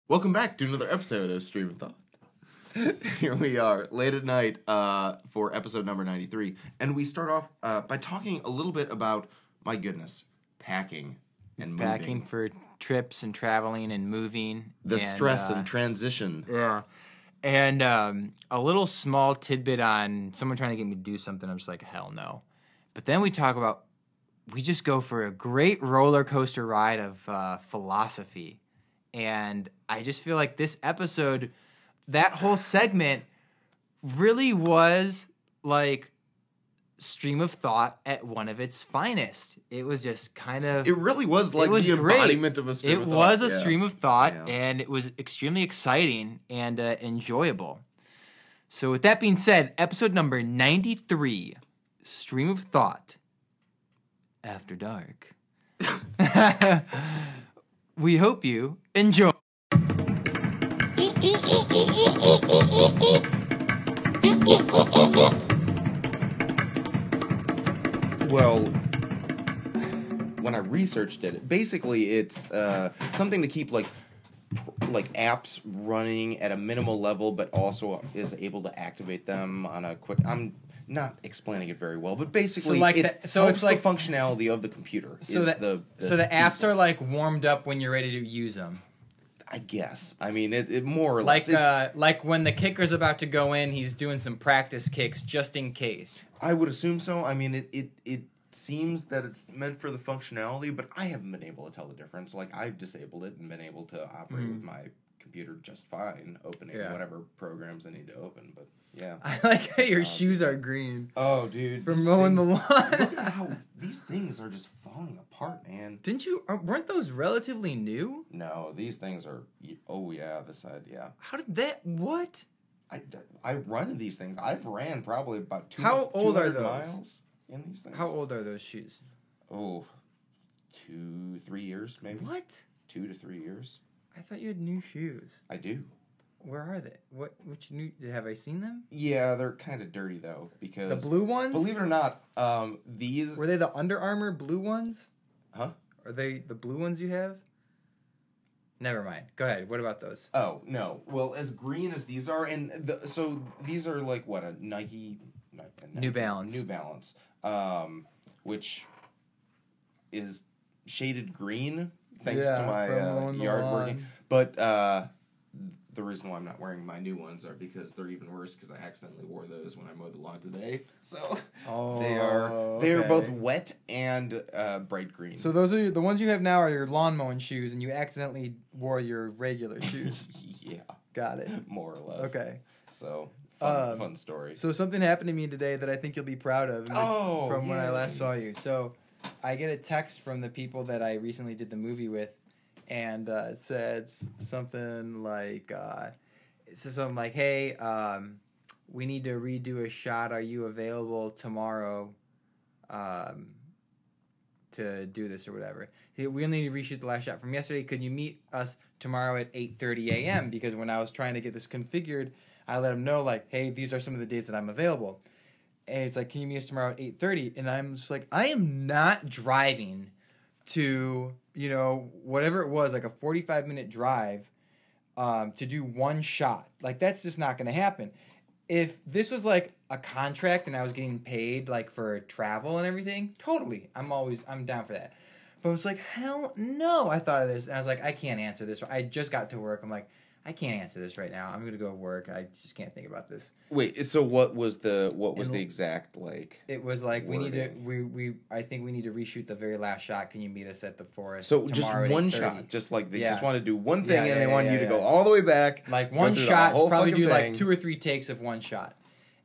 Welcome back to another episode of Stream of Thought. Here we are, late at night, for episode number 93. And we start off by talking a little bit about, my goodness, packing and moving. Packing for trips and traveling and moving. The stress and transition. Yeah. And a little small tidbit on someone trying to get me to do something. I'm just like, hell no. But then we talk about, we just go for a great roller coaster ride of philosophy. And I just feel like this episode, that whole segment really was like stream of thought at one of its finest. It was just kind of... It really was like the embodiment of a stream of thought. It was a stream of thought, and it was extremely exciting and enjoyable. So with that being said, episode number 93, Stream of Thought, After Dark. We hope you enjoy. Well, when I researched it, basically it's something to keep like apps running at a minimal level, but also is able to activate them on a quick. I'm not explaining it very well, but basically, it's like the functionality of the computer. So the apps are like warmed up when you're ready to use them. I guess. I mean, it more or less. Like when the kicker's about to go in, he's doing some practice kicks just in case. I would assume so. I mean, it seems that it's meant for the functionality, but I haven't been able to tell the difference. Like, I've disabled it and been able to operate with my computer just fine, opening whatever programs I need to open, but yeah. I like how your shoes are green. Oh, dude. From mowing the lawn. Look at how these things are just falling apart, man. Weren't those relatively new? No, these things are, oh yeah, this side, yeah. How did that, what? I run in these things. I've ran probably about 200 miles in these things. How old are those shoes? Oh, 2-3 years, maybe. What? 2 to 3 years. I thought you had new shoes. I do. Where are they? Which new? Have I seen them? Yeah, they're kind of dirty though because the blue ones. Believe it or not, these were they the Under Armour blue ones? Huh? Are they the blue ones you have? Never mind. Go ahead. What about those? Oh no. Well, as green as these are, and so these are like what, a Nike New Balance. New Balance, which is shaded green thanks to my yard working. But the reason why I'm not wearing my new ones are because they're even worse because I accidentally wore those when I mowed the lawn today. So they are both wet and bright green. So those are the ones you have now are your lawn mowing shoes, and you accidentally wore your regular shoes. Yeah, got it. More or less. Okay. So fun story. So something happened to me today that I think you'll be proud of. From when I last saw you. So I get a text from the people that I recently did the movie with. And it said something like, hey, we need to redo a shot. Are you available tomorrow to do this or whatever? We only need to reshoot the last shot from yesterday. Could you meet us tomorrow at 8:30 a.m.? Because when I was trying to get this configured, I let them know, like, hey, these are some of the days that I'm available. And it's like, can you meet us tomorrow at 8:30? And I'm just like, I am not driving to, whatever it was, like a 45-minute drive to do one shot. Like, that's just not going to happen. If this was like a contract and I was getting paid like for travel and everything, totally. I'm down for that. But it was like, hell no. I thought of this and I was like, I can't answer this. I just got to work. I'm like, I can't answer this right now. I'm going to go work. I just can't think about this. Wait, so what was the exact like? It was like wording? I think we need to reshoot the very last shot. Can you meet us at the forest? So just one shot, just like they just want to do one thing and they want you to go all the way back. Like one shot, probably do like 2 or 3 takes of one shot.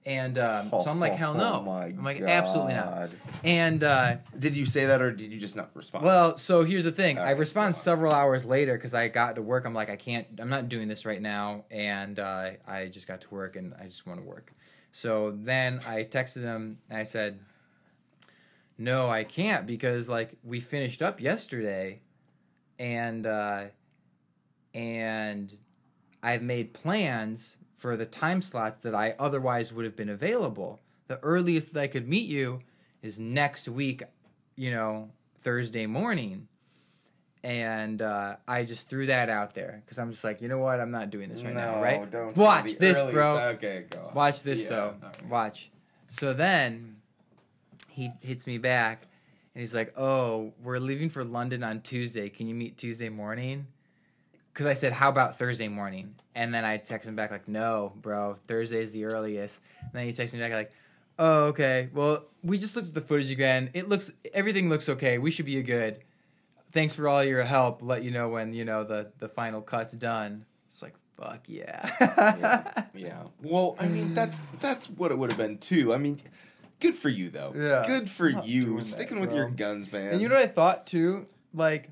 And so I'm like, hell no. I'm like, absolutely not. And did you say that or did you just not respond? Well, so here's the thing. I respond several hours later because I got to work. I'm like, I'm not doing this right now. And I just got to work and I just want to work. So then I texted him and I said, no, I can't because like we finished up yesterday and I've made plans for the time slots that I otherwise would have been available. The earliest that I could meet you is next week, Thursday morning. And I just threw that out there because I'm just like, you know what? I'm not doing this right now, No, right? don't Watch this, early- bro. Okay, go on. Watch this, Yeah, though. alright. Watch. So then he hits me back, and he's like, oh, we're leaving for London on Tuesday. Can you meet Tuesday morning? Because I said, how about Thursday morning? And then I text him back like, no, bro, Thursday's the earliest. And then he texts me back like, oh, okay. Well, we just looked at the footage again. Everything looks okay. We should be good. Thanks for all your help. Let you know when, the final cut's done. It's like, fuck yeah. Yeah. Well, I mean, that's what it would have been too. I mean, good for you though. Yeah. Good for Not you. doing Sticking that, with bro. your guns, man. And you know what I thought too? Like,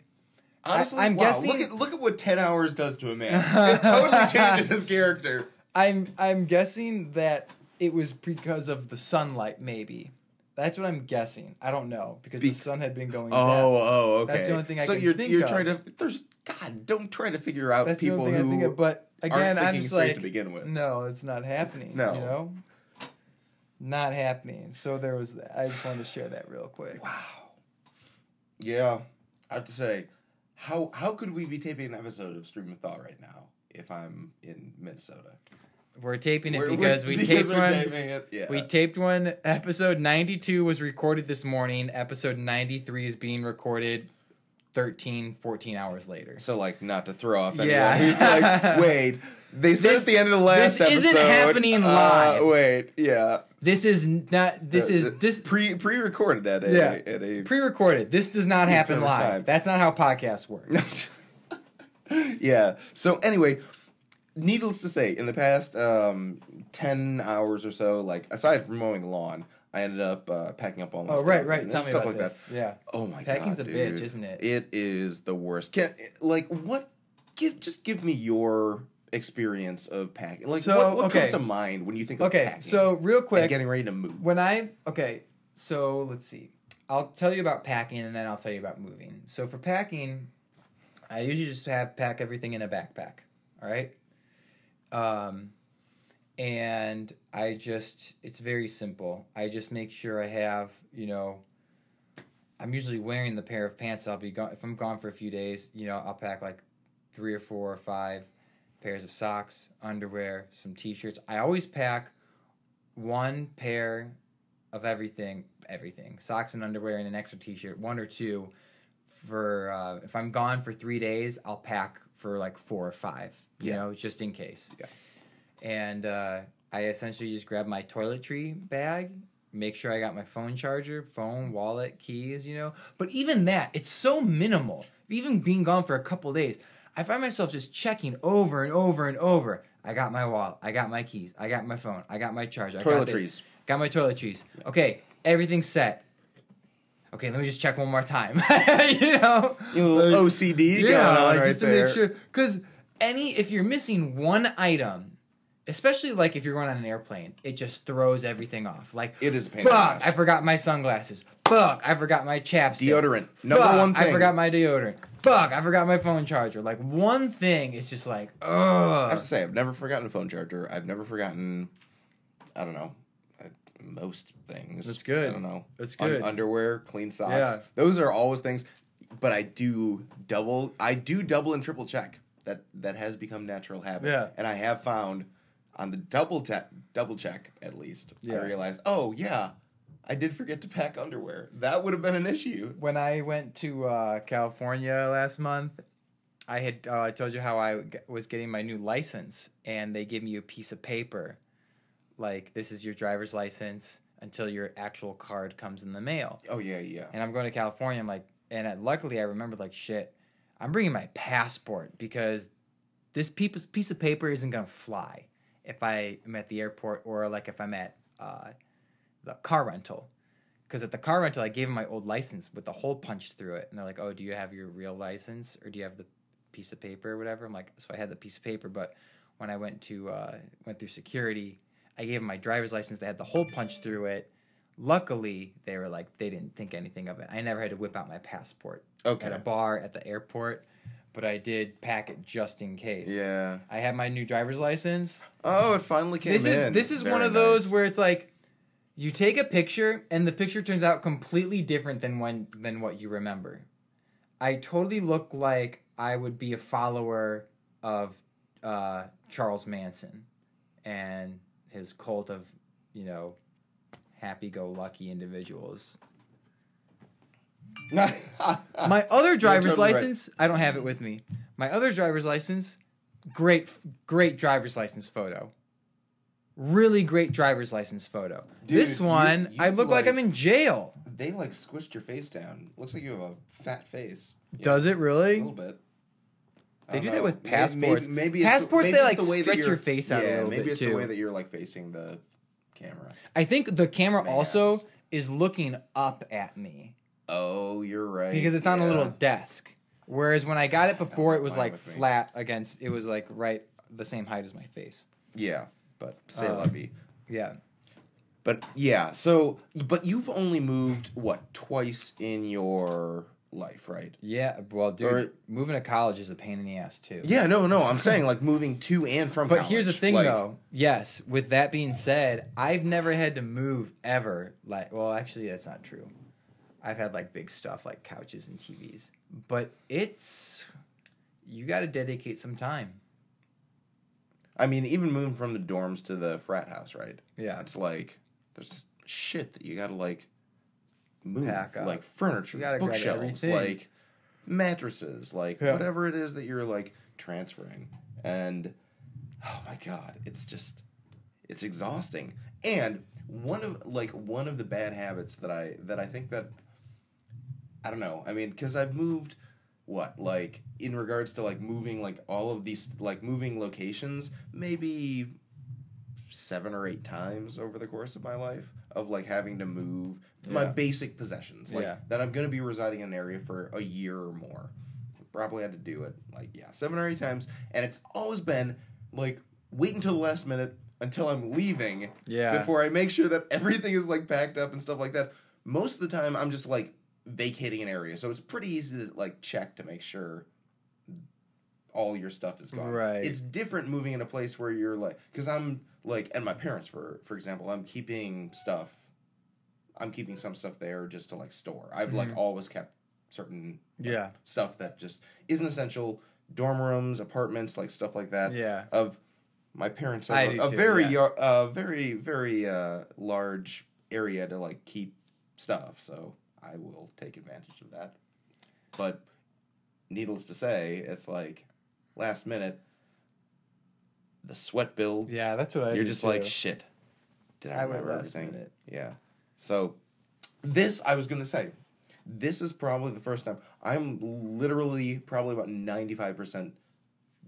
honestly, I'm wow, guessing. look at what 10 hours does to a man. It totally changes his character. I'm guessing that it was because of the sunlight, maybe. That's what I'm guessing. I don't know because the sun had been going down. Oh, okay. That's the only thing I can you're think of. trying to. Don't try to figure out That's people the only thing I think who of. But again, aren't I'm thinking just straight like, to begin with. no, it's not happening. No. Not happening. So there was that. I just wanted to share that real quick. Wow. Yeah, I have to say, how could we be taping an episode of Stream of Thought right now if I'm in Minnesota? We're taping it because we taped one. Taping it. Yeah. We taped one. Episode 92 was recorded this morning. Episode 93 is being recorded 14 hours later. So, like, not to throw off anyone Yeah. who's like, wait, they said at the end of the last episode. This isn't happening live. Wait, yeah. This is not. This is this pre-recorded at a yeah at a pre-recorded. This does not happen live. time. That's not how podcasts work. Yeah. So anyway, needless to say, in the past 10 hours or so, like aside from mowing the lawn, I ended up packing up all my stuff. Right. And Tell me stuff about like this. that. Yeah. Oh my Packing's god, a dude. bitch, isn't it? It is the worst. Just give me your experience of packing. Like what comes to mind when you think of packing? So real quick, and getting ready to move. So let's see. I'll tell you about packing and then I'll tell you about moving. So for packing, I usually just pack everything in a backpack. All right. And it's very simple. I just make sure I have, I'm usually wearing the pair of pants I'll be gone. If I'm gone for a few days, I'll pack like 3 or 4 or 5 pairs of socks, underwear, some t-shirts. I always pack 1 pair of everything, socks and underwear and an extra t-shirt, 1 or 2 for, if I'm gone for 3 days, I'll pack for like 4 or 5, just in case. Yeah. And I essentially just grab my toiletry bag, make sure I got my phone charger, wallet, keys, But even that, it's so minimal. Even being gone for a couple days, I find myself just checking over and over and over. I got my wallet, I got my keys, I got my phone, I got my charger. Toiletries. Got my toiletries. Okay, everything's set. Okay, let me just check one more time. OCD going on right just to there. make sure. Because if you're missing one item, especially like if you're going on an airplane, it just throws everything off. Like, it is a pain in the ass. I forgot my sunglasses. Fuck, I forgot my chapstick. Deodorant. Number one thing. I forgot my deodorant. Fuck, I forgot my phone charger. Like, one thing is just like, ugh. I have to say, I've never forgotten a phone charger. I've never forgotten, I don't know, most things. That's good. I don't know. That's good. Underwear, clean socks. Yeah. Those are always things. But I do double and triple check. That has become natural habit. Yeah. And I have found on the double check at least, I realized, oh yeah, I did forget to pack underwear. That would have been an issue. When I went to California last month, I had told you how I was getting my new license, and they give me a piece of paper, like, this is your driver's license until your actual card comes in the mail. Oh yeah. And I'm going to California. I'm like, luckily I remembered, like, shit, I'm bringing my passport because this piece of paper isn't gonna fly if I am at the airport or like if I'm at the car rental. Because at the car rental, I gave them my old license with the hole punched through it, and they're like, "Oh, do you have your real license or do you have the piece of paper or whatever?" I'm like, "So I had the piece of paper, but when I went through security, I gave them my driver's license. They had the hole punched through it. Luckily, they were like, they didn't think anything of it. I never had to whip out my passport at a bar at the airport, but I did pack it just in case. Yeah. I had my new driver's license. Oh, it finally came in. This is Very one of those nice. where it's like, you take a picture and the picture turns out completely different than what you remember. I totally look like I would be a follower of Charles Manson and his cult of, happy-go-lucky individuals. My other driver's license, right. I don't have it with me. My other driver's license, great driver's license photo. Really great driver's license photo. Dude, this one, I look like I'm in jail. They squished your face down. Looks like you have a fat face. Does it really? A little bit. They do that with passports. Maybe passports, they stretch your face out a little bit, too. Maybe it's the way that you're, facing the camera. I think the camera also is looking up at me. Oh, you're right. Because it's on a little desk. Whereas when I got it before, it was, flat against... It was, right the same height as my face. Yeah, but c'est la vie. Yeah. But, yeah, so... But you've only moved, twice in your... life, right? Yeah, well, dude, moving to college is a pain in the ass, too. Yeah, no, I'm saying, moving to and from college. But here's the thing, though. Yes, with that being said, I've never had to move ever. Well, actually, that's not true. I've had, big stuff, like couches and TVs. But you got to dedicate some time. I mean, even moving from the dorms to the frat house, right? Yeah. It's there's just shit that you got to, move, pack up. Furniture, bookshelves, mattresses, whatever it is that you're transferring. And oh my god, it's exhausting. And one of the bad habits that I think that I don't know. I mean, because I've moved in regards to moving all of these moving locations, maybe 7 or 8 times over the course of my life of having to move my basic possessions that I'm going to be residing in an area for a year or more. Probably had to do it 7 or 8 times, and it's always been wait until the last minute until I'm leaving before I make sure that everything is packed up and stuff like that. Most of the time I'm just vacating an area, so it's pretty easy to check to make sure all your stuff is gone. Right. It's different moving in a place where you're because I'm and my parents for example, I'm keeping some stuff there just to store. I've always kept certain stuff that just isn't essential. Dorm rooms, apartments, stuff like that. Yeah. Of my parents have a very very large area to keep stuff, so I will take advantage of that. But needless to say, it's last minute. The sweat builds. Yeah, that's what I do. You're just too. Shit. Did I remember everything? Minute. Yeah. So, I was going to say, this is probably the first time. I'm literally probably about 95%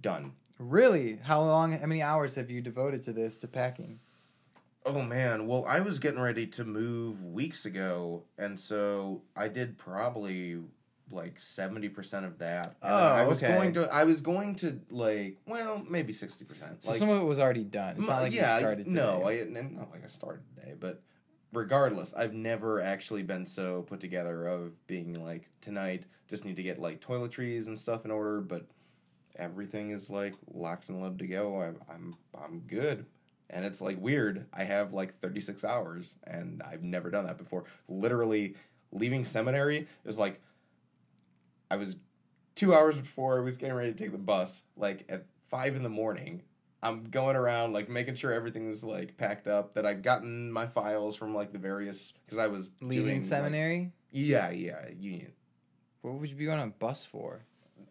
done. Really? How many hours have you devoted to packing? Oh, man. Well, I was getting ready to move weeks ago, and so I did probably 70% of that. And I was going to maybe 60%. So some of it was already done. It's not you started today. No, not I started today, but regardless, I've never actually been so put together of being tonight just need to get toiletries and stuff in order, but everything is locked and loaded to go. I'm good. And it's weird. I have 36 hours and I've never done that before. Literally leaving seminary is I was 2 hours before I was getting ready to take the bus, at 5 a.m. I'm going around, making sure everything's, packed up, that I've gotten my files from, the various, because I was leaving seminary? Yeah, Union. What would you be on a bus for?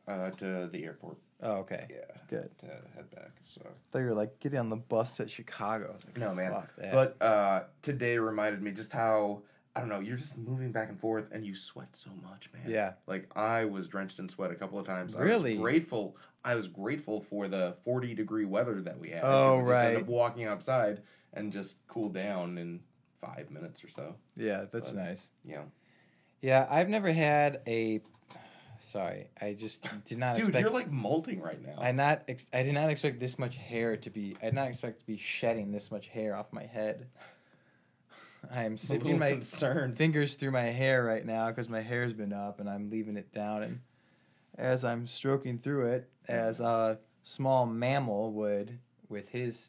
To the airport. Oh, okay. Yeah. Good. To head back, so. I thought you were, getting on the bus to Chicago. No, man. But today reminded me just how... I don't know, you're just moving back and forth, and you sweat so much, man. Yeah. I was drenched in sweat a couple of times. Really? I was grateful for the 40-degree weather that we had. Oh, I right. just ended up walking outside and just cooled down in 5 minutes or so. Yeah, that's nice. Yeah. Yeah, I've never had a... Sorry, I just did not Dude, expect... you're, molting right now. I did not expect this much hair to be... I did not expect to be shedding this much hair off my head. I am sticking my fingers through my hair right now because my hair's been up and I'm leaving it down. And as I'm stroking through it, as a small mammal would with his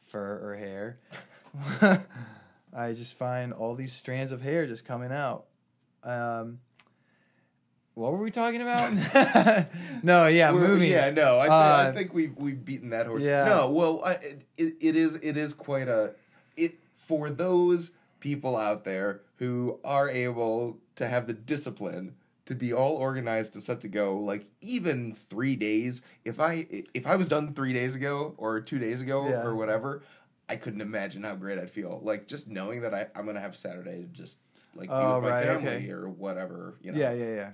fur or hair, I just find all these strands of hair just coming out. What were we talking about? No, yeah, moving. Yeah, no, I think we've beaten that horse. Yeah. No, well, it is quite for those people out there who are able to have the discipline to be all organized and set to go, like even 3 days. If I was done 3 days ago or 2 days ago or whatever, I couldn't imagine how great I'd feel. Like just knowing that I'm gonna have Saturday to just like be with my family or whatever. You know. Yeah.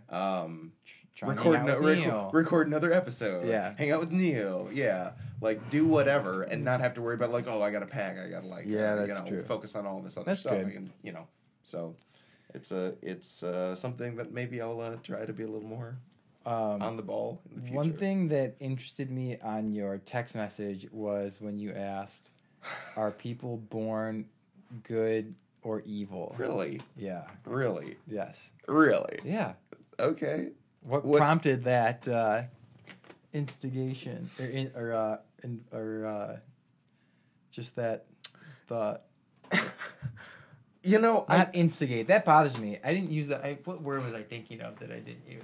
Record another episode. Yeah. Hang out with Neil. Yeah. Like do whatever and not have to worry about like, oh, I gotta pack. I gotta like true. focus on all this other That's stuff. good. I can, so it's something that maybe I'll try to be a little more on the ball in the future. One thing that interested me on your text message was when you asked, "Are people born good or evil?" Really? Yeah. Really? Yes. Really? Yeah. Okay. What prompted that instigation or just that thought? Not instigate. That bothers me. I didn't use that. What word was I thinking of that I didn't use?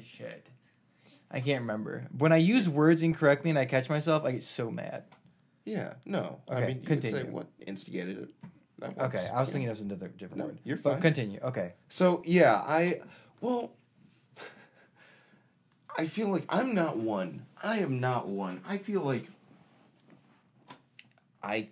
Shit. I can't remember. When I use words incorrectly and I catch myself, I get so mad. Yeah. No. Okay, I mean, you continue. could say what instigated it. That works. Okay, I was thinking of another different word. You're fine. But continue. Okay. So yeah, I feel like I'm not one. I am not one. I feel like I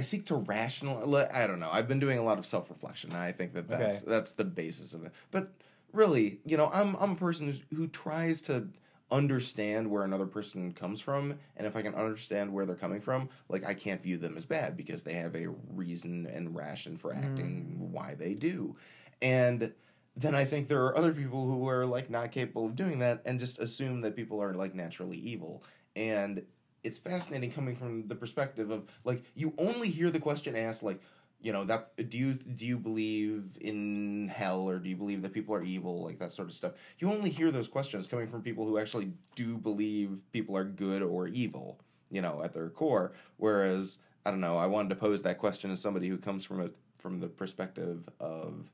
seek to rationalize. I don't know. I've been doing a lot of self-reflection, and I think that's the basis of it. But really, I'm a person who tries to understand where another person comes from, and if I can understand where they're coming from, like I can't view them as bad because they have a reason and ration for acting why they do. And then I think there are other people who are like not capable of doing that and just assume that people are like naturally evil. And it's fascinating coming from the perspective of like you only hear the question asked like, that do you believe in hell or do you believe that people are evil, like that sort of stuff. You only hear those questions coming from people who actually do believe people are good or evil, at their core. Whereas I don't know, I wanted to pose that question as somebody who comes from the perspective of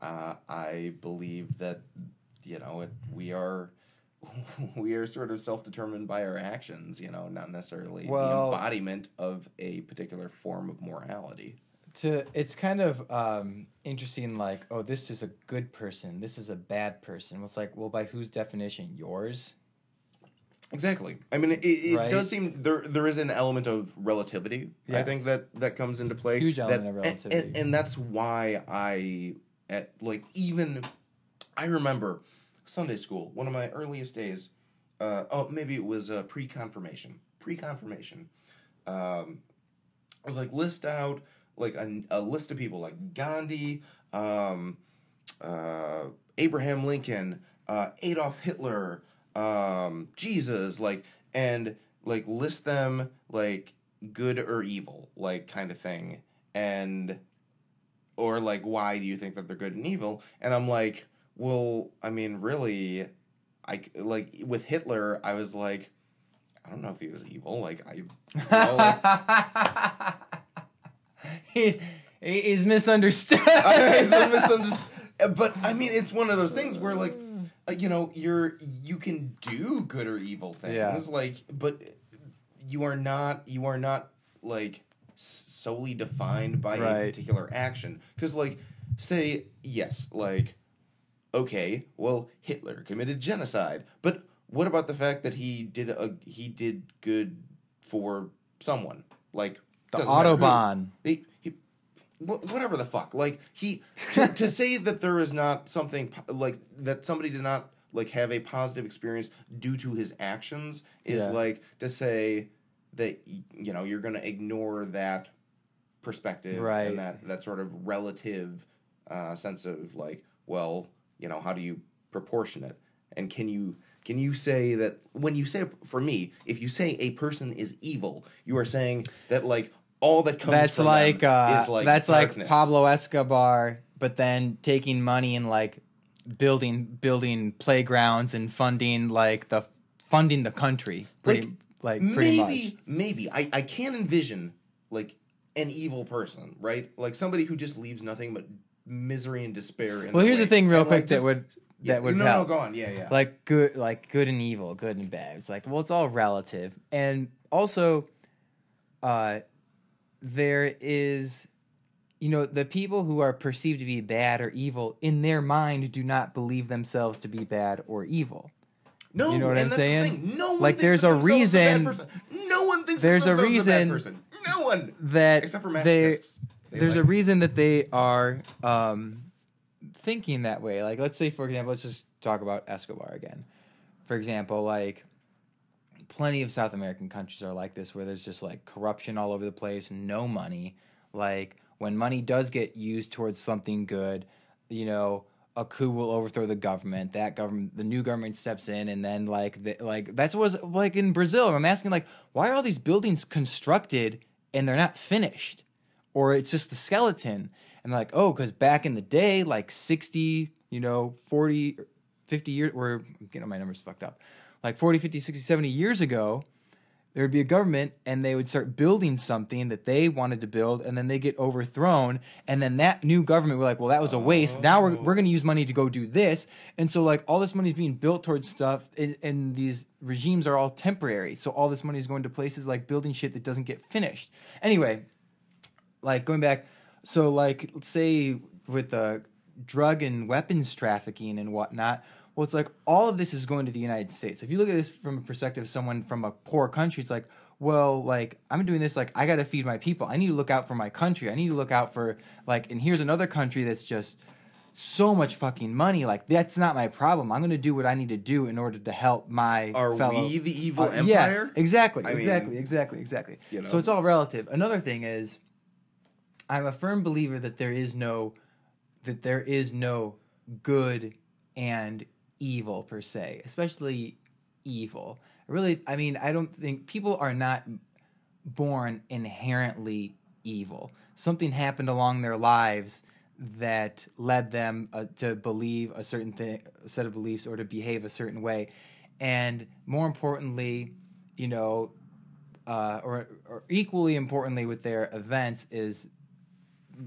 I believe that we are sort of self-determined by our actions, not necessarily the embodiment of a particular form of morality. It's kind of interesting, like, oh, this is a good person, this is a bad person. It's like, well, by whose definition? Yours? Exactly. I mean, it right? does seem there is an element of relativity. Yes. I think that comes into play. Huge element of relativity, and that's why I remember Sunday school, one of my earliest days. Maybe it was pre-confirmation. I was like list out like a list of people like Gandhi, Abraham Lincoln, Adolf Hitler, Jesus, and list them like good or evil, like kind of thing, or like why do you think that they're good and evil? And I'm like, well, I mean, really, with Hitler, I was like, I don't know if he was evil. He is misunderstood. He's misunderstood. But I mean, it's one of those things where you can do good or evil things, but you are not like solely defined by a particular action. Because say yes, okay, well, Hitler committed genocide, but what about the fact that he did good for someone, like the Autobahn? Whatever the fuck, to say that there is not something like that somebody did not have a positive experience due to his actions is like to say that you're going to ignore that perspective and that sort of relative sense of well, how do you proportion it? And can you say that when you say, for me, if you say a person is evil, you are saying that all that comes from them is that's darkness. Like Pablo Escobar, but then taking money and building playgrounds and funding the country pretty much. Maybe I can't envision an evil person, right? Like somebody who just leaves nothing but misery and despair. Well, here's the thing, real quick, that would help. No, go on. Yeah. Like good and evil, good and bad. It's like, well, it's all relative, and also, there is, the people who are perceived to be bad or evil in their mind do not believe themselves to be bad or evil. No, you know what I'm saying? The thing. No one like, thinks there's a reason. No one thinks there's a reason. reason. A bad person. No one. That except for masochists. There's a reason that they are thinking that way. Like, let's say, for example, let's just talk about Escobar again. For example, like, plenty of South American countries are like this, where there's just, like, corruption all over the place, no money. Like, when money does get used towards something good, a coup will overthrow the government. The new government steps in, and then, that's what was like in Brazil. I'm asking, like, why are all these buildings constructed and they're not finished? Or it's just the skeleton. And they're like, oh, because back in the day, like 60, 40, 50 years, or I'm getting my numbers fucked up. Like 40, 50, 60, 70 years ago, there would be a government and they would start building something that they wanted to build, and then they get overthrown. And then that new government were like, well, that was a waste. Now we're going to use money to go do this. And so, like, all this money is being built towards stuff, and these regimes are all temporary. So all this money is going to places like building shit that doesn't get finished. Anyway, like, going back, so, like, let's say with the drug and weapons trafficking and whatnot, well, it's like all of this is going to the United States. If you look at this from a perspective of someone from a poor country, it's like, well, like, I'm doing this, like, I got to feed my people. I need to look out for my country. I need to look out for, like, and here's another country that's just so much fucking money. Like, that's not my problem. I'm going to do what I need to do in order to help my fellow. Are we the evil empire? Yeah, exactly. So it's all relative. Another thing is, I'm a firm believer that there is no good and evil per se, especially evil. I don't think people are not born inherently evil. Something happened along their lives that led them to believe a certain thing, a set of beliefs, or to behave a certain way. And more importantly, or equally importantly with their events is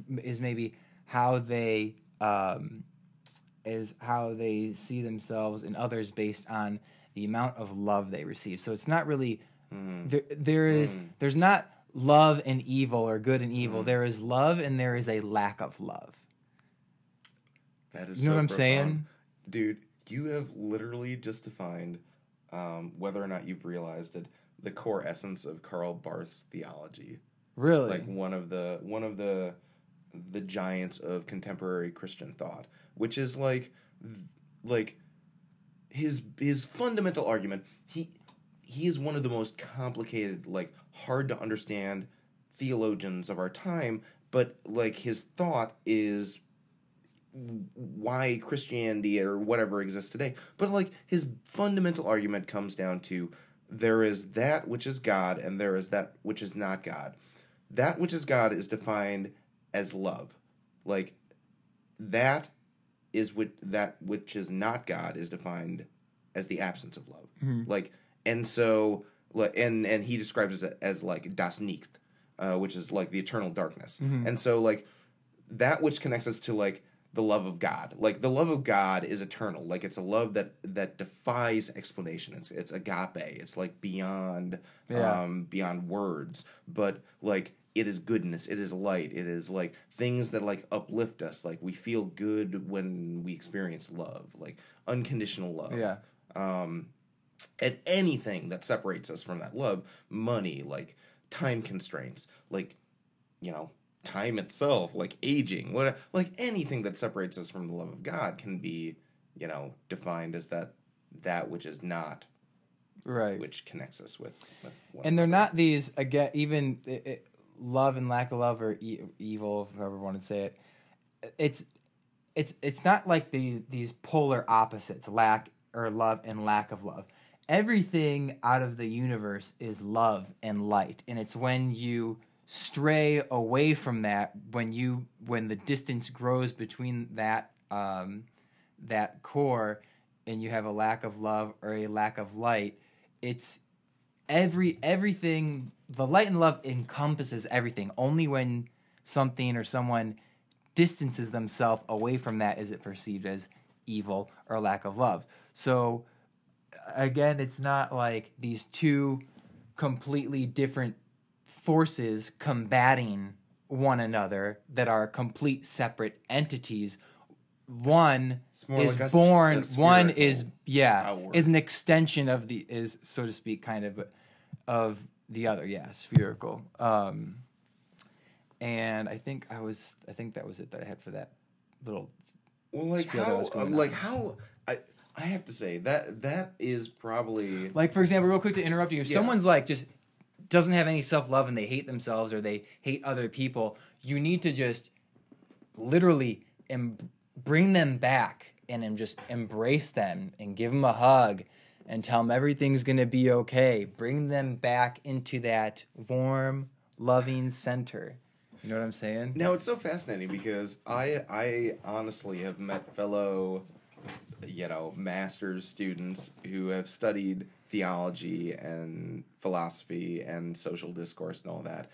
maybe how they see themselves and others based on the amount of love they receive. So it's not really there's not love and evil or good and evil. There is love and there is a lack of love. That is what I'm profound. Saying? Dude, you have literally just defined whether or not you've realized it, the core essence of Karl Barth's theology. Really? Like one of the giants of contemporary Christian thought, which is like his fundamental argument. He is one of the most complicated, like, hard to understand theologians of our time, but, like, his thought is why Christianity or whatever exists today. But, like, his fundamental argument comes down to there is that which is God and there is that which is not God. That which is God is defined as love. Like, that which is not God is defined as the absence of love. Mm-hmm. Like, and so, and he describes it as like das Nicht, which is like the eternal darkness. Mm-hmm. And so, like, that which connects us to, like, the love of God. Like, the love of God is eternal. Like, it's a love that defies explanation. It's agape. It's like beyond words. But, like, it is goodness. It is light. It is, like, things that, like, uplift us. Like, we feel good when we experience love. Like, unconditional love. Yeah. And anything that separates us from that love, money, like, time constraints, like, time itself, like aging, like anything that separates us from the love of God can be, defined as that which is not right, which connects us with one and they're not these, again, even love and lack of love, or evil, however you want to say it. It's not like these polar opposites, lack or love and lack of love. Everything out of the universe is love and light, and it's when you stray away from that, when the distance grows between that core, and you have a lack of love or a lack of light. It's everything. The light and love encompasses everything. Only when something or someone distances themselves away from that, is it perceived as evil or lack of love? So again, it's not like these two completely different forces combating one another that are complete separate entities. One is like born, one is outward. is an extension of the, is, so to speak, kind of the other, spherical. And I think that was it that I had for that little. Well, like how I have to say that is probably, like, for example, real quick to interrupt you, if someone's like just doesn't have any self-love and they hate themselves or they hate other people, you need to just literally bring them back and just embrace them and give them a hug and tell them everything's going to be okay. Bring them back into that warm, loving center. You know what I'm saying? Now, it's so fascinating because I honestly have met fellow, master's students who have studied theology and philosophy and social discourse and all that,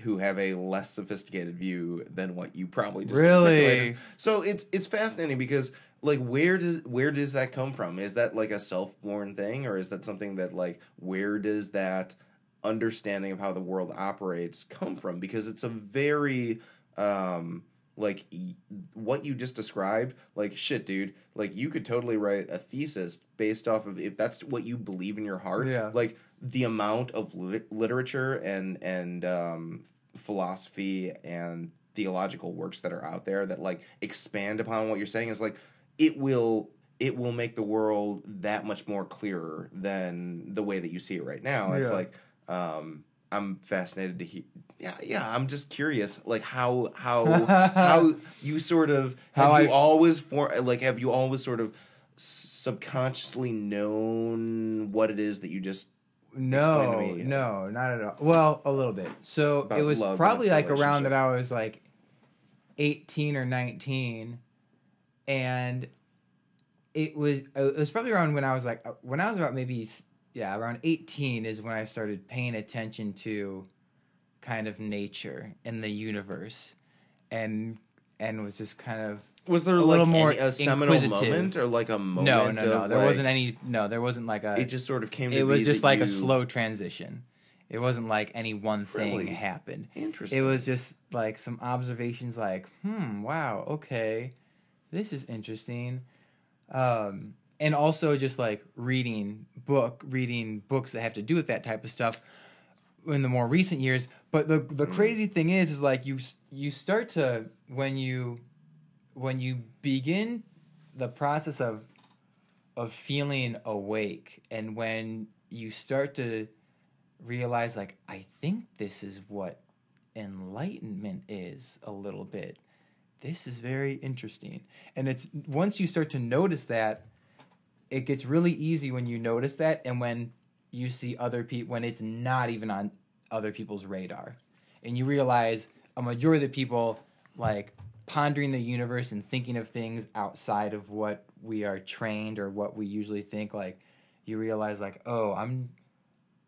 who have a less sophisticated view than what you probably just articulated. So it's fascinating because, like, where does that come from? Is that like a self-born thing, or is that something that, like, where does that understanding of how the world operates come from? Because it's a very like what you just described, like, shit, dude, like, you could totally write a thesis based off of, if that's what you believe in your heart. Like, the amount of literature and philosophy and theological works that are out there that, like, expand upon what you're saying is, like, it will make the world that much more clearer than the way that you see it right now. It's like, I'm fascinated to hear. Yeah. I'm just curious, like, how you sort of have you always sort of subconsciously known what it is that you just explained to me? No, not at all. Well, a little bit. So About it was love probably and like its around that relationship. I was like 18 or 19, and it was probably around when I was about maybe. Yeah, around 18 is when I started paying attention to kind of nature and the universe, and was just kind of, was there a like little more a seminal moment, or like a moment? No. There wasn't any. No, there wasn't like a. It just sort of came. To It was be just that like you... a slow transition. It wasn't like any one thing Really? happened. Interesting. It was just like some observations, like, wow, okay, this is interesting. And also just like reading books that have to do with that type of stuff in the more recent years. But the crazy thing is like you start to, when you begin the process of feeling awake, and when you start to realize, like, I think this is what enlightenment is a little bit. This is very interesting. And it's, once you start to notice that, it gets really easy when you notice that, and when you see other people, when it's not even on other people's radar, and you realize a majority of the people, like, pondering the universe and thinking of things outside of what we are trained or what we usually think, like, you realize, like, oh, I'm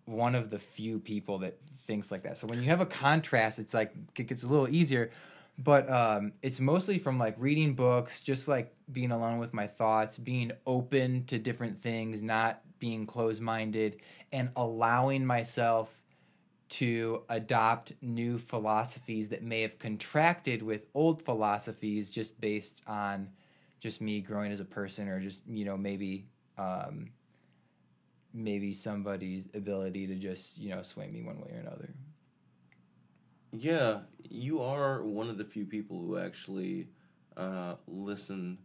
one of the few people that thinks like that. So when you have a contrast, it's like, it gets a little easier. But it's mostly from, like, reading books, just, like, being alone with my thoughts, being open to different things, not being closed-minded, and allowing myself to adopt new philosophies that may have contracted with old philosophies, just based on just me growing as a person, or just, maybe somebody's ability to just, sway me one way or another. Yeah, you are one of the few people who actually listen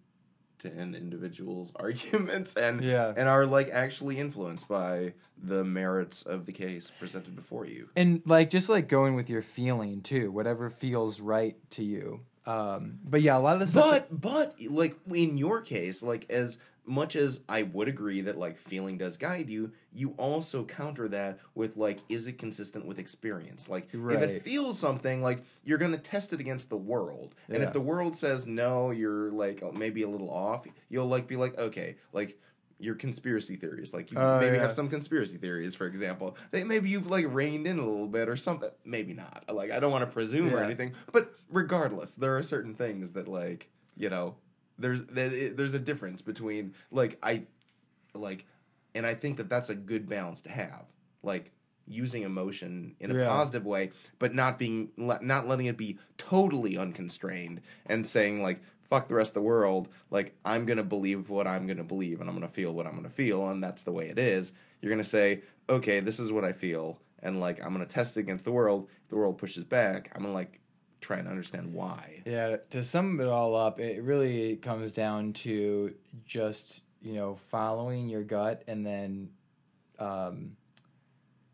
to an individual's arguments and are, like, actually influenced by the merits of the case presented before you. And, like, just, like, going with your feeling too, whatever feels right to you. But yeah, a lot of the stuff. But like, in your case, like, as much as I would agree that, like, feeling does guide you, you also counter that with, like, is it consistent with experience? Like, if it feels something, like, you're going to test it against the world. And if the world says, no, you're, like, maybe a little off, you'll, like, be like, okay, like, your conspiracy theories. Like, you maybe have some conspiracy theories, for example. Maybe you've, like, reined in a little bit or something. Maybe not. Like, I don't want to presume or anything. But regardless, there are certain things that, like, you know, there's a difference between, like, and I think that that's a good balance to have. Like, using emotion in a positive way, but not letting it be totally unconstrained and saying, like, fuck the rest of the world, like, I'm going to believe what I'm going to believe, and I'm going to feel what I'm going to feel, and that's the way it is. You're going to say, okay, this is what I feel, and, like, I'm going to test it against the world. If the world pushes back, I'm going to, like, try and understand why. Yeah, to sum it all up, it really comes down to just, you know, following your gut and then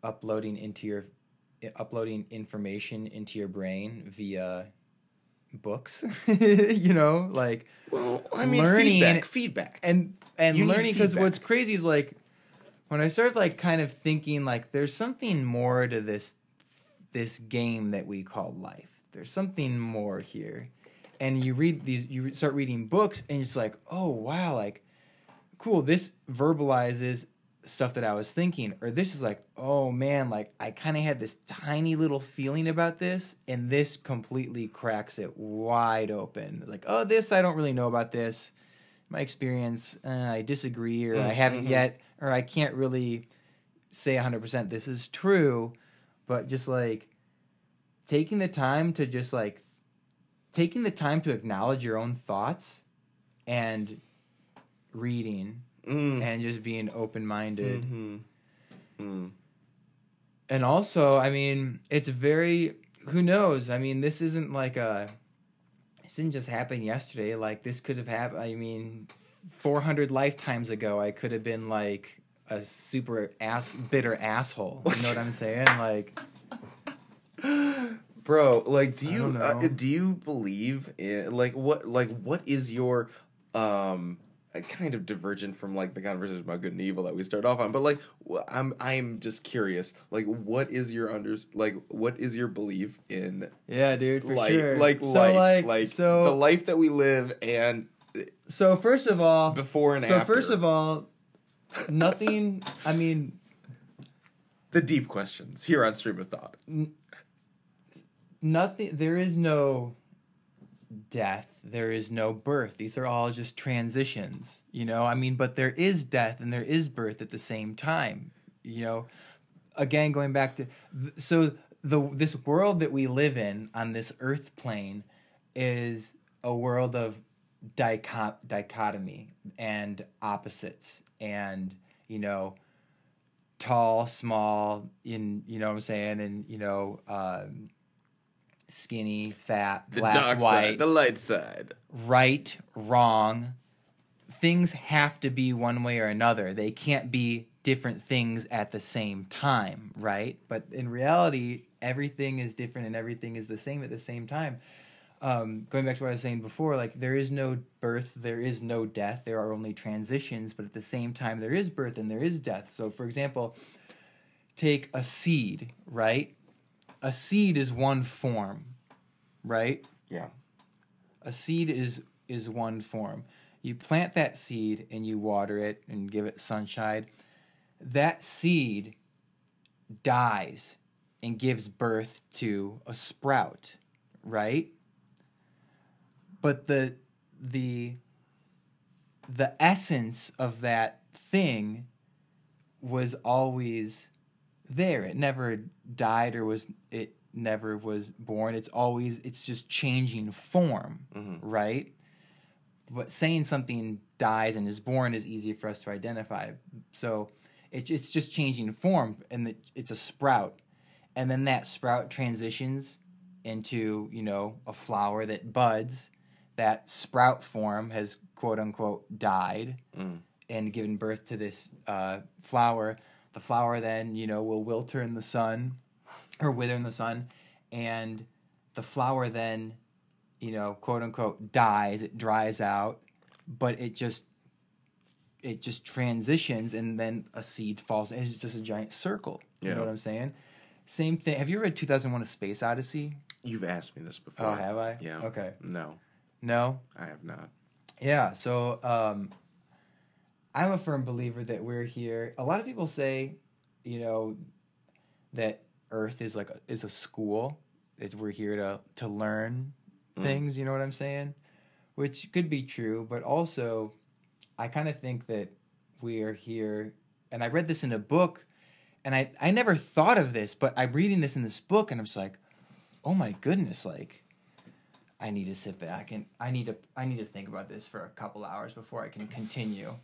uploading information into your brain via books. You know, like, well, I mean, learning feedback and learning, because what's crazy is, like, when I started, like, kind of thinking, like, there's something more to this game that we call life. There's something more here. And you start reading books, and it's like, oh wow, like, cool, this verbalizes stuff that I was thinking, or this is like, oh man, like, I kind of had this tiny little feeling about this, and this completely cracks it wide open. Like, oh, this, I don't really know about this. My experience, I disagree, or I haven't yet, or I can't really say 100% this is true. But just, like, taking the time to acknowledge your own thoughts and reading and just being open-minded. And also, I mean, it's very, who knows? I mean, this isn't like this didn't just happen yesterday. Like, this could have happened, I mean, 400 lifetimes ago, I could have been, like, a super bitter asshole. You know what I'm saying? Like, bro, like, do you believe in, what is your kind of divergent from, like, the conversation about good and evil that we started off on, but, like, I'm just curious, like, what is your belief in, yeah, dude, for sure, like, life, the life that we live, and so first of all, before and after. So first of all, nothing, I mean, the deep questions here on Stream of Thought. Nothing, there is no death, there is no birth. These are all just transitions, you know? I mean, but there is death and there is birth at the same time, you know? Again, going back to, this world that we live in on this earth plane is a world of dichotomy and opposites, and, you know, tall, small, you know what I'm saying, and, you know, skinny, fat, black, the dark white, side, the light side, right, wrong. Things have to be one way or another. They can't be different things at the same time, right? But in reality, everything is different and everything is the same at the same time. Going back to what I was saying before, like, there is no birth, there is no death, there are only transitions, but at the same time there is birth and there is death. So, for example, take a seed, right? A seed is one form, right? Yeah. A seed is one form. You plant that seed and you water it and give it sunshine. That seed dies and gives birth to a sprout, right? But the essence of that thing was always there. It never died, or it never was born. It's just changing form, right? But saying something dies and is born is easy for us to identify. So it's just changing form, and it's a sprout. And then that sprout transitions into, you know, a flower that buds. That sprout form has, quote unquote, died and given birth to this flower. The flower then, you know, will wither in the sun, and the flower then, you know, quote unquote, dies. It dries out, but it just transitions, and then a seed falls. And it's just a giant circle. You know what I'm saying? Same thing. Have you read 2001: A Space Odyssey? You've asked me this before. Oh, have I? Yeah. Okay. No. No? I have not. Yeah, so I'm a firm believer that we're here. A lot of people say, that Earth is is a school. That we're here to learn things. You know what I'm saying? Which could be true, but also, I kind of think that we are here. And I read this in a book, and I never thought of this, but I'm reading this in this book, and I'm just like, oh my goodness, like, I need to sit back and I need to think about this for a couple hours before I can continue,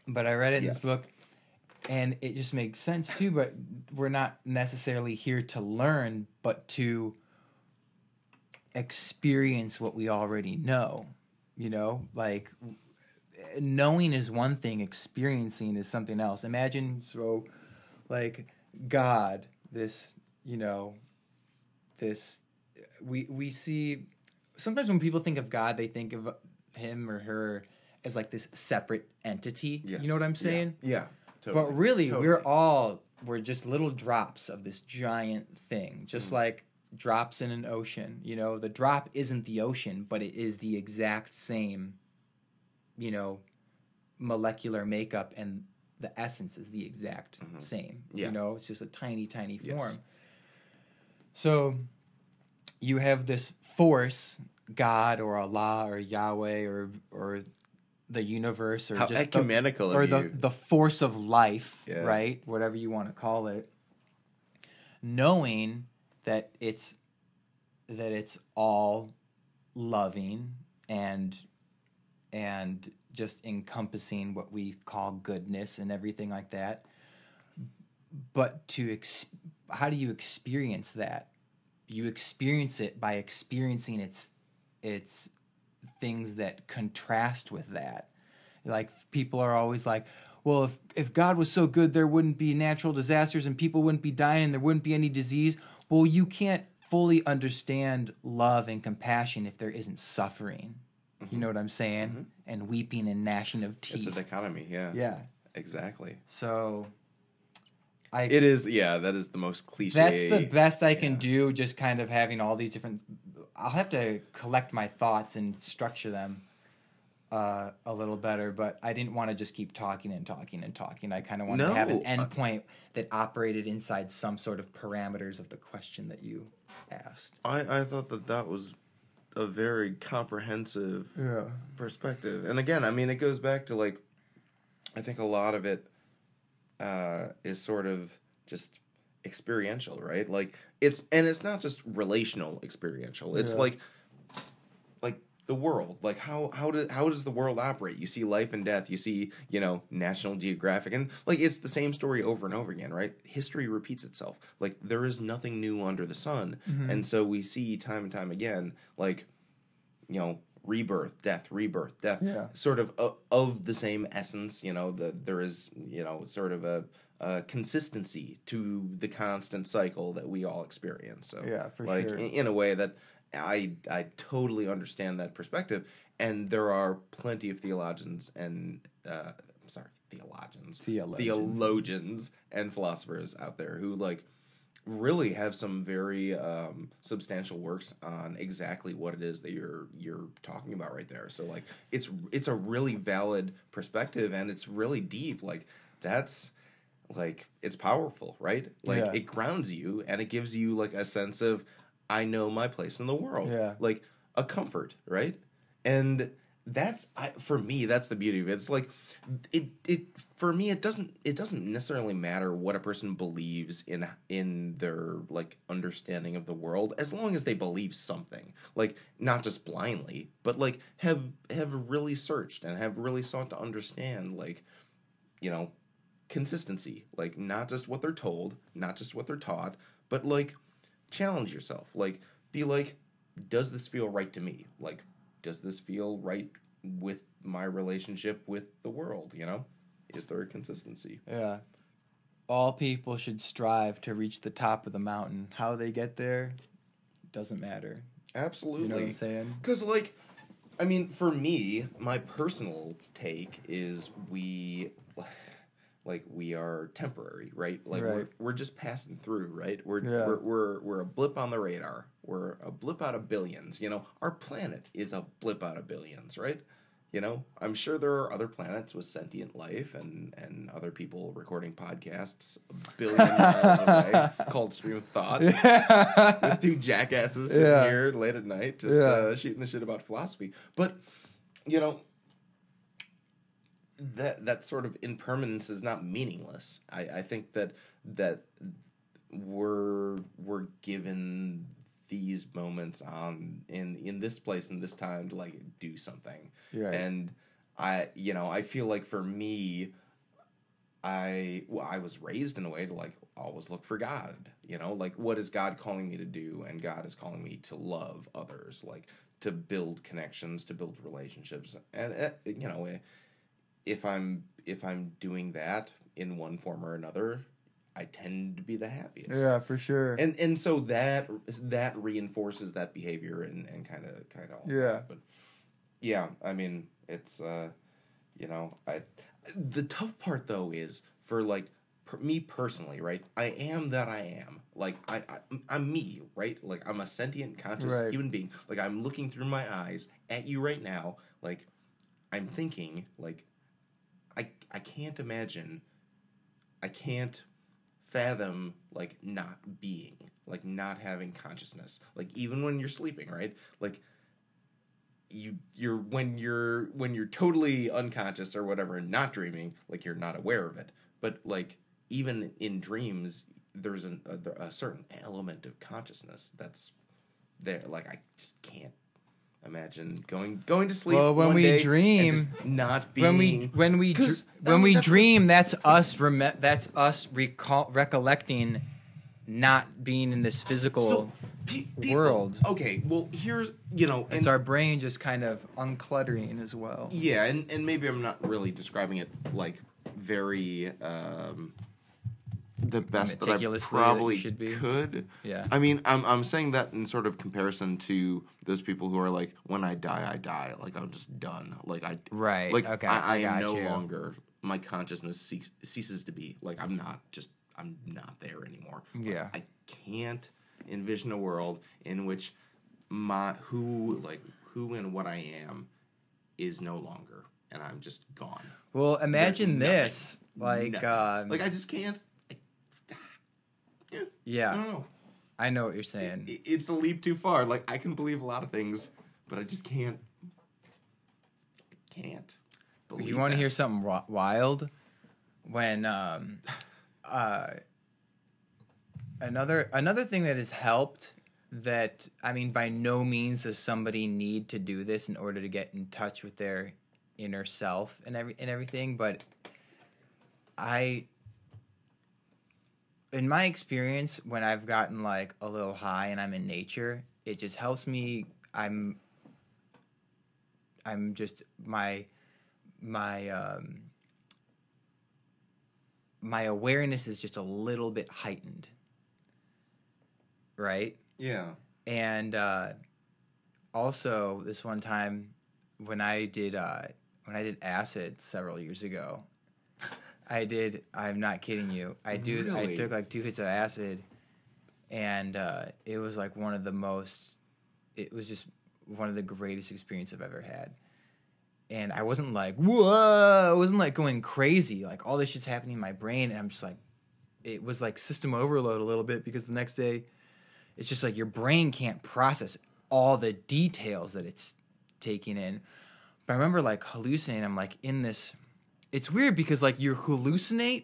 But I read it in this book, and it just makes sense too. But we're not necessarily here to learn, but to experience what we already know. Like, knowing is one thing, experiencing is something else. Imagine, like, God, this, this, we see, sometimes when people think of God, they think of him or her as like this separate entity. Yes. You know what I'm saying? Yeah. Totally. But really, we're just little drops of this giant thing, just like drops in an ocean. The drop isn't the ocean, but it is the exact same, molecular makeup, and the essence is the exact same. Yeah. It's just a tiny, tiny form. So you have this force, God or Allah or Yahweh or the universe, or how just ecumenical the force of life, right? Whatever you want to call it. Knowing that it's all loving and just encompassing what we call goodness and everything like that. But how do you experience that? You experience it by experiencing its things that contrast with that. Like, people are always like, well, if God was so good, there wouldn't be natural disasters and people wouldn't be dying and there wouldn't be any disease. Well, you can't fully understand love and compassion if there isn't suffering. You know what I'm saying? And weeping and gnashing of teeth. It's a dichotomy, yeah. Yeah. Exactly. So that is the most cliche. That's the best I can do, just kind of having all these different... I'll have to collect my thoughts and structure them a little better, but I didn't want to just keep talking and talking and talking. I kind of wanted to have an endpoint that operated inside some sort of parameters of the question that you asked. I thought that was a very comprehensive perspective. And again, I mean, it goes back to, like, I think a lot of it is sort of just experiential, right? Like, it's not just relational experiential. It's like the world. Like, how does the world operate? You see life and death. You see, National Geographic, and like, it's the same story over and over again, right? History repeats itself. Like, there is nothing new under the sun, and so we see time and time again, like, rebirth, death, sort of the same essence. There is sort of a consistency to the constant cycle that we all experience. So for like, sure. in a way that I totally understand that perspective, and there are plenty of theologians and theologians and philosophers out there who, like, really have some very substantial works on exactly what it is that you're talking about right there. So, like, it's a really valid perspective, and it's really deep. Like, that's, like, it's powerful, right? Like, it grounds you, and it gives you, like, a sense of, I know my place in the world. Yeah. Like, a comfort, right? And for me, that's the beauty of it. It's like, for me, it doesn't necessarily matter what a person believes in their, like, understanding of the world, as long as they believe something. Like, not just blindly, but, like, have really searched and have really sought to understand, like, consistency. Like, not just what they're told, not just what they're taught, but, like, challenge yourself. Like, be like, does this feel right to me? Like, does this feel right with my relationship with the world? Is there a consistency? Yeah. All people should strive to reach the top of the mountain. How they get there doesn't matter. Absolutely. You know what I'm saying? Because, like, I mean, for me, my personal take is we are temporary, right? Like, right. We're just passing through, right? We're a blip on the radar. We're a blip out of billions. Our planet is a blip out of billions, right? I'm sure there are other planets with sentient life and other people recording podcasts a billion miles away called Stream of Thought. With two jackasses sitting here late at night just shooting the shit about philosophy. But, that sort of impermanence is not meaningless. I think that we're given these moments in this place and this time to like do something. Right. And I feel like for me, I was raised in a way to like always look for God, like what is God calling me to do? And God is calling me to love others, like to build connections, to build relationships. And if I'm doing that in one form or another, I tend to be the happiest. Yeah, for sure. And so that reinforces that behavior and kind of all that. But yeah, I mean, it's the tough part though is for like me personally, right? I am that I am. Like I'm me, right? Like I'm a sentient, conscious human being. Like I'm looking through my eyes at you right now. Like I'm thinking, like I can't imagine. I can't fathom like not being, like not having consciousness, like even when you're sleeping, right? Like you're when you're totally unconscious or whatever and not dreaming, like you're not aware of it. But like even in dreams, there's a certain element of consciousness that's there. Like I just can't imagine going to sleep. Well, when we dream, and just not being when we dream, that's us recollecting not being in this physical world. Okay, well here's it's our brain just kind of uncluttering as well. Yeah, and maybe I'm not really describing it like very the best that I probably could. Yeah. I mean, I'm saying that in sort of comparison to those people who are like, when I die, I die. Like I'm just done. Like right. Like okay. I am no longer. My consciousness ceases to be. Like I'm not there anymore. Yeah. I can't envision a world in which who and what I am is no longer, and I'm just gone. Well, imagine this. Like I just can't. Yeah. I don't know. I know what you're saying. It's a leap too far. Like, I can believe a lot of things, but I just can't. I can't believe You want to hear something wild? When another thing that has helped, that I mean, by no means does somebody need to do this in order to get in touch with their inner self and everything, but in my experience, when I've gotten like a little high and I'm in nature, it just helps me. I'm just my awareness is just a little bit heightened, right? Yeah. And also this one time when I did acid several years ago. I'm not kidding you. Really? I took like 2 hits of acid, and it was like it was just one of the greatest experiences I've ever had. And I wasn't like, whoa, I wasn't like going crazy. Like all this shit's happening in my brain, and I'm just like, it was like system overload a little bit, because the next day, it's just like your brain can't process all the details that it's taking in. But I remember like hallucinating. I'm like in this. It's weird because like you hallucinate,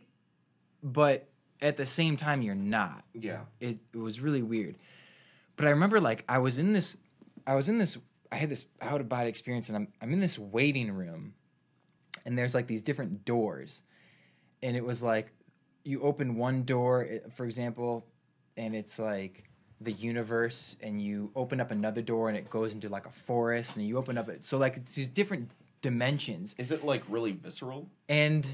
but at the same time you're not. Yeah. It was really weird. But I remember like I had this out of body experience, and I'm in this waiting room, and there's like these different doors. And it was like you open one door, for example, and it's like the universe, and you open up another door and it goes into like a forest, and you open up it. So like it's these different dimensions. Is it like really visceral? And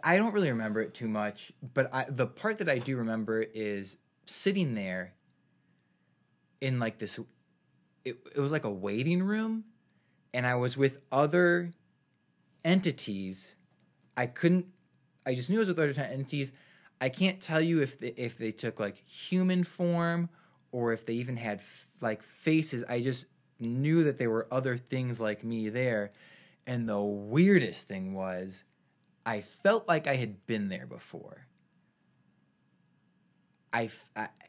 I don't really remember it too much, but the part that I do remember is sitting there in like this, it was like a waiting room, and I was with other entities. I just knew I was with other entities. I can't tell you if they took like human form or if they even had like faces. I just knew that there were other things like me there. And the weirdest thing was, I felt like I had been there before.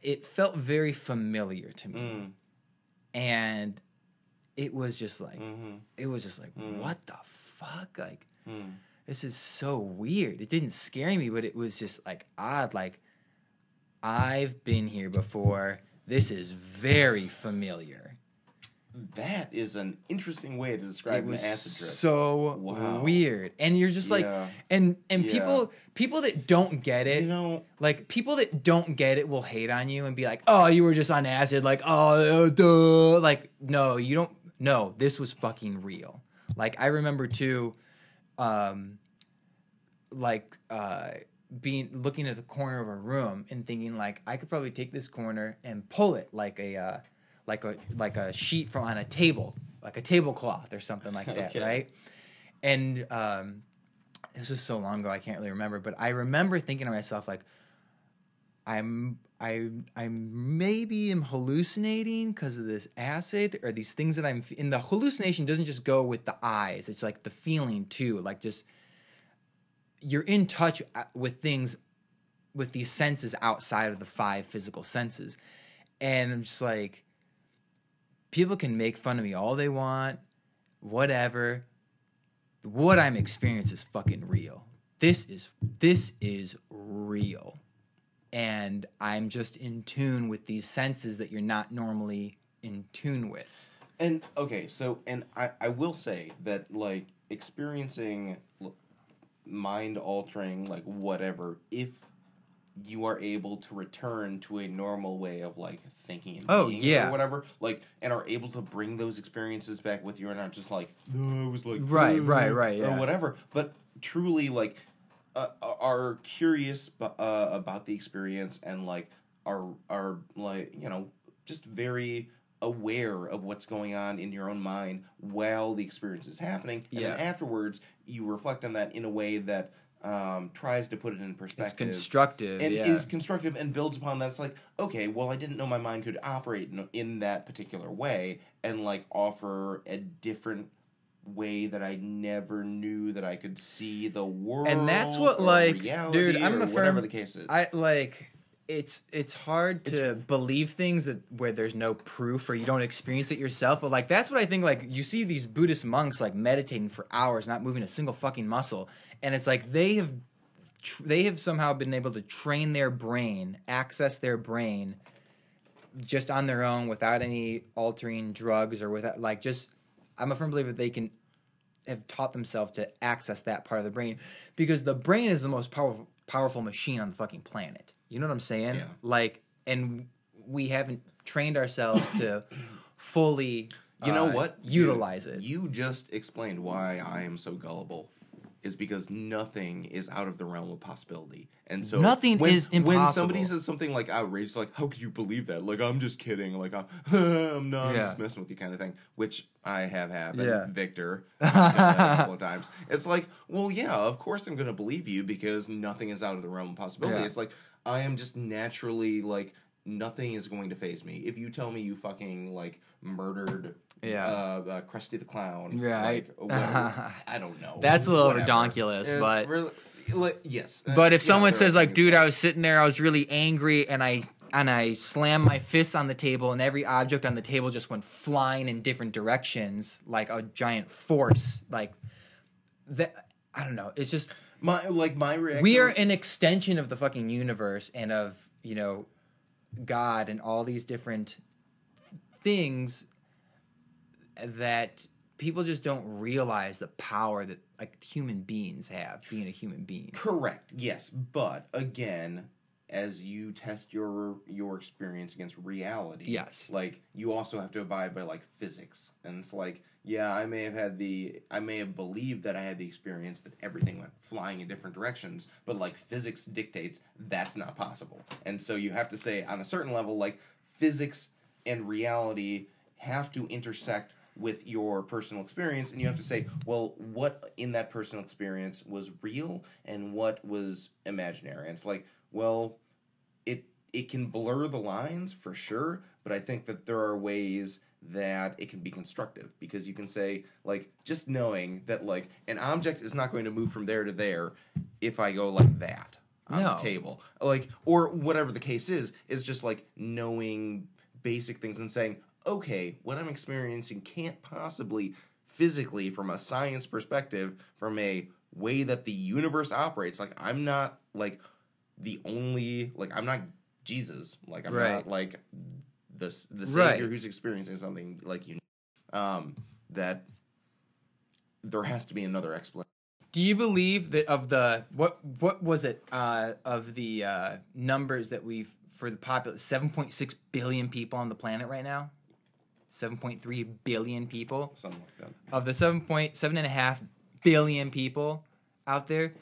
It felt very familiar to me. And it was just like, what the fuck? Like, this is so weird. It didn't scare me, but it was just like odd. Like, I've been here before. This is very familiar. That is an interesting way to describe an acid trip. So weird. And you're just like, and people that don't get it, like people that don't get it will hate on you and be like, oh, you were just on acid. Like, oh, duh. Like, no, you don't. No, this was fucking real. Like, I remember too, looking at the corner of a room and thinking like, I could probably take this corner and pull it like a sheet from on a table, like a tablecloth or something like that, right? And it was just so long ago I can't really remember, but I remember thinking to myself like, I maybe am hallucinating because of this acid or these things that I'm. And the hallucination doesn't just go with the eyes; it's like the feeling too. Like just you're in touch with things, with these senses outside of the 5 physical senses, and I'm just like. People can make fun of me all they want, whatever. What I'm experiencing is fucking real. This is real. And I'm just in tune with these senses that you're not normally in tune with. And, okay, so, and I will say that, like, experiencing mind-altering, like, whatever, if you are able to return to a normal way of like thinking and being or whatever, like, and are able to bring those experiences back with you and not just like, no, it was like right, or whatever, but truly like are curious about the experience and like are like, you know, just very aware of what's going on in your own mind while the experience is happening, and then afterwards you reflect on that in a way that tries to put it in perspective. It's constructive. And is constructive and builds upon that. It's like, okay, well, I didn't know my mind could operate in that particular way and, like, offer a different way that I never knew that I could see the world. And that's what, like, dude, I'm a firm, whatever the case is. It's hard to believe things where there's no proof or you don't experience it yourself, but like that's what I think. Like you see these Buddhist monks like meditating for hours, not moving a single fucking muscle, and it's like they have somehow been able to train their brain, access their brain, just on their own without any altering drugs or without like just. I'm a firm believer they can have taught themselves to access that part of the brain because the brain is the most powerful machine on the fucking planet. You know what I'm saying? Yeah. Like, and we haven't trained ourselves to fully, utilize it. You just explained why I am so gullible. Is because nothing is out of the realm of possibility, and so nothing is impossible. When somebody says something like outrageous, like "How could you believe that?" Like I'm just kidding. Like I'm just messing with you, kind of thing. Which I have happened, Victor, a couple of times. It's like, well, yeah, of course I'm going to believe you because nothing is out of the realm of possibility. Yeah. It's like I am just naturally like nothing is going to faze me. If you tell me you fucking like murdered. Krusty the Clown. Yeah, like, I don't know. That's a little redonkulous, but really, like, yes. But if someone says like, "Dude, I was sitting there, I was really angry, and I slammed my fists on the table, and every object on the table just went flying in different directions, like a giant force," like that. I don't know. It's just my reaction. We are an extension of the fucking universe and of God and all these different things. That people just don't realize the power that like human beings have being a human being. Correct. Yes, but again, as you test your experience against reality, yes, like you also have to abide by like physics, and it's like, yeah, I may have believed that I had the experience that everything went flying in different directions, but like physics dictates that's not possible, and so you have to say on a certain level, like physics and reality have to intersect with your personal experience, and you have to say, well, what in that personal experience was real and what was imaginary? And it's like, well, it can blur the lines for sure, but I think that there are ways that it can be constructive, because you can say, like, just knowing that, like, an object is not going to move from there to there if I go like that on the table. Like, or whatever the case is just, like, knowing basic things and saying, okay, what I'm experiencing can't possibly physically, from a science perspective, from a way that the universe operates, like, I'm not, like, the only, like, I'm not Jesus. Like, I'm not, like, the savior who's experiencing something like you. That there has to be another explanation. Do you believe that of the what was it of the numbers that we've for the populace 7.6 billion people on the planet right now? 7.3 billion people. Something like that. Of the 7.5 billion people out there,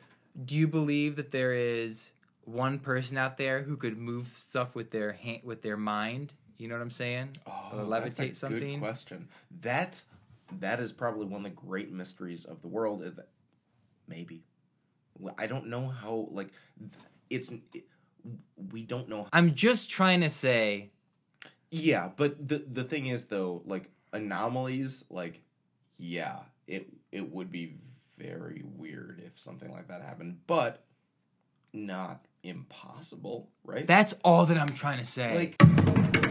do you believe that there is one person out there who could move stuff with their hand, with their mind? You know what I'm saying? Oh, or levitate that's a something. Good question. That is probably one of the great mysteries of the world. Is that maybe, I don't know how. Like, we don't know. I'm just trying to say. Yeah, but the thing is, though, like, anomalies, like, yeah, it would be very weird if something like that happened, but not impossible, right? That's all that I'm trying to say. Like.